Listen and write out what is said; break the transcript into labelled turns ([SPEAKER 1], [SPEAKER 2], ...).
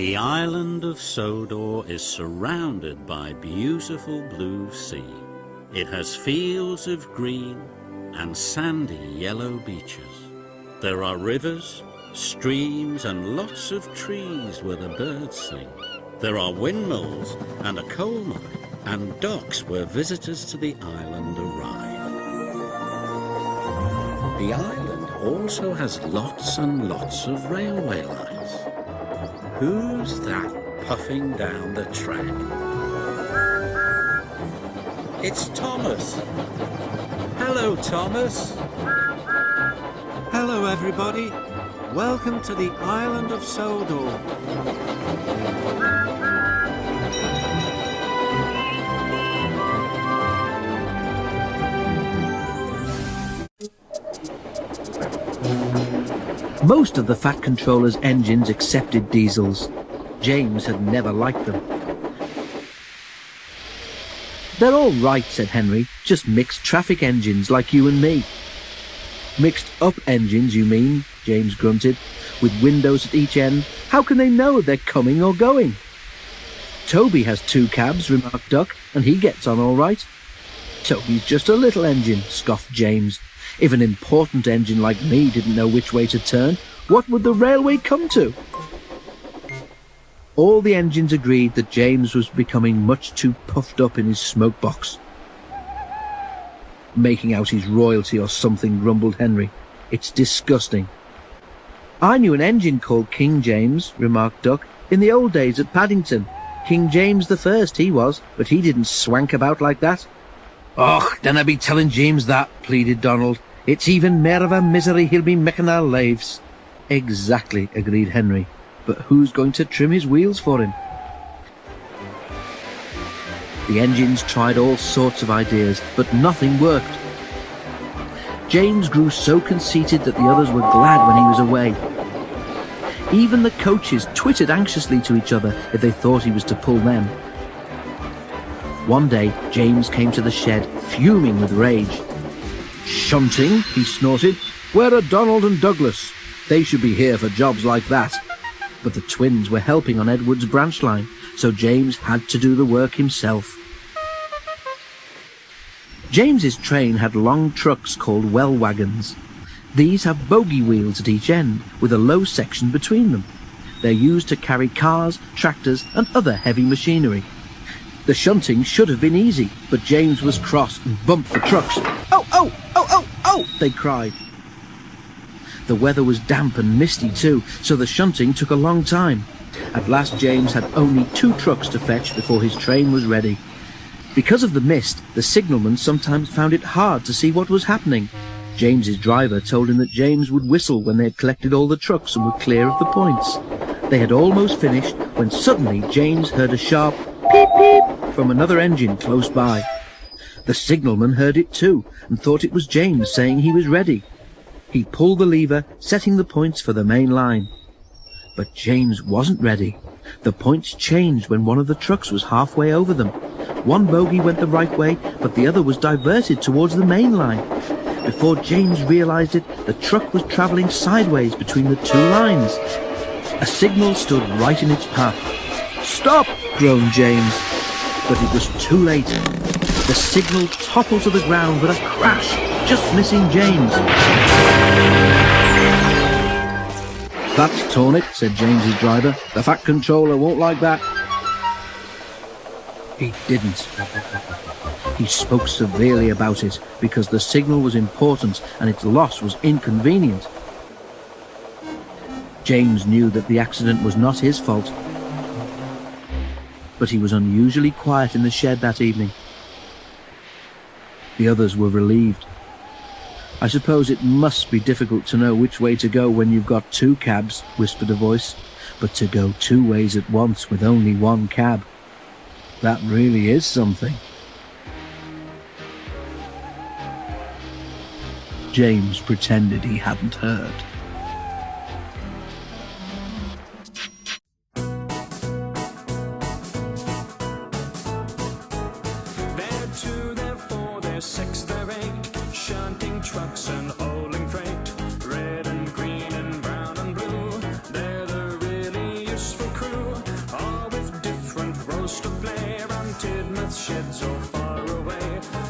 [SPEAKER 1] The island of Sodor is surrounded by beautiful blue sea. It has fields of green and sandy yellow beaches. There are rivers, streams and lots of trees where the birds sing. There are windmills and a coal mine and docks where visitors to the island arrive. The island also has lots and lots of railway lines. Who's that puffing down the track? It's Thomas. Hello, Thomas.
[SPEAKER 2] Hello, everybody. Welcome to the island of Sodor.
[SPEAKER 3] Most of the Fat Controller's engines accepted diesels. James had never liked them. "They're all right," said Henry, "just mixed traffic engines like you and me." "Mixed up engines, you mean?" James grunted. "With windows at each end, how can they know they're coming or going?" "Toby has 2 cabs," remarked Duck, "and he gets on all right." "Toby's just a little engine," scoffed James. "If an important engine like me didn't know which way to turn, what would the railway come to?" All the engines agreed that James was becoming much too puffed up in his smoke box. "Making out his royalty or something," grumbled Henry. "It's disgusting." "I knew an engine called King James," remarked Duck, "in the old days at Paddington. King James the First he was, but he didn't swank about like that." "Och, dinna be telling James that," pleaded Donald. "It's even mair of a misery he'll be making our lives." "Exactly," agreed Henry. "But who's going to trim his wheels for him?" The engines tried all sorts of ideas, but nothing worked. James grew so conceited that the others were glad when he was away. Even the coaches twittered anxiously to each other if they thought he was to pull them. One day, James came to the shed, fuming with rage. "Shunting," he snorted. "Where are Donald and Douglas? They should be here for jobs like that." But the twins were helping on Edward's branch line, so James had to do the work himself. James's train had long trucks called well wagons. These have bogie wheels at each end, with a low section between them. They're used to carry cars, tractors and other heavy machinery. The shunting should have been easy, but James was cross and bumped the trucks. "Oh, oh, oh, oh, oh!" they cried. The weather was damp and misty too, so the shunting took a long time. At last James had only 2 trucks to fetch before his train was ready. Because of the mist, the signalman sometimes found it hard to see what was happening. James's driver told him that James would whistle when they had collected all the trucks and were clear of the points. They had almost finished when suddenly James heard a sharp peep peep from another engine close by. The signalman heard it too and thought it was James saying he was ready. He pulled the lever, setting the points for the main line. But James wasn't ready. The points changed when one of the trucks was halfway over them. One bogie went the right way, but the other was diverted towards the main line. Before James realized it, the truck was travelling sideways between the 2 lines. A signal stood right in its path. "Stop!" groaned James. But it was too late. The signal toppled to the ground with a crash, just missing James. "That's torn it," said James's driver. "The Fat Controller won't like that." He didn't. He spoke severely about it because the signal was important and its loss was inconvenient. James knew that the accident was not his fault, but he was unusually quiet in the shed that evening. The others were relieved. "I suppose it must be difficult to know which way to go when you've got 2 cabs," whispered a voice. "But to go 2 ways at once with only 1 cab, that really is something." James pretended he hadn't heard.
[SPEAKER 4] They're 2, they're 4, they're 6, they're 8, shunting trucks and hauling freight. Red and green and brown and blue, they're the really useful crew. used to play around Tidmouth Shed so far away.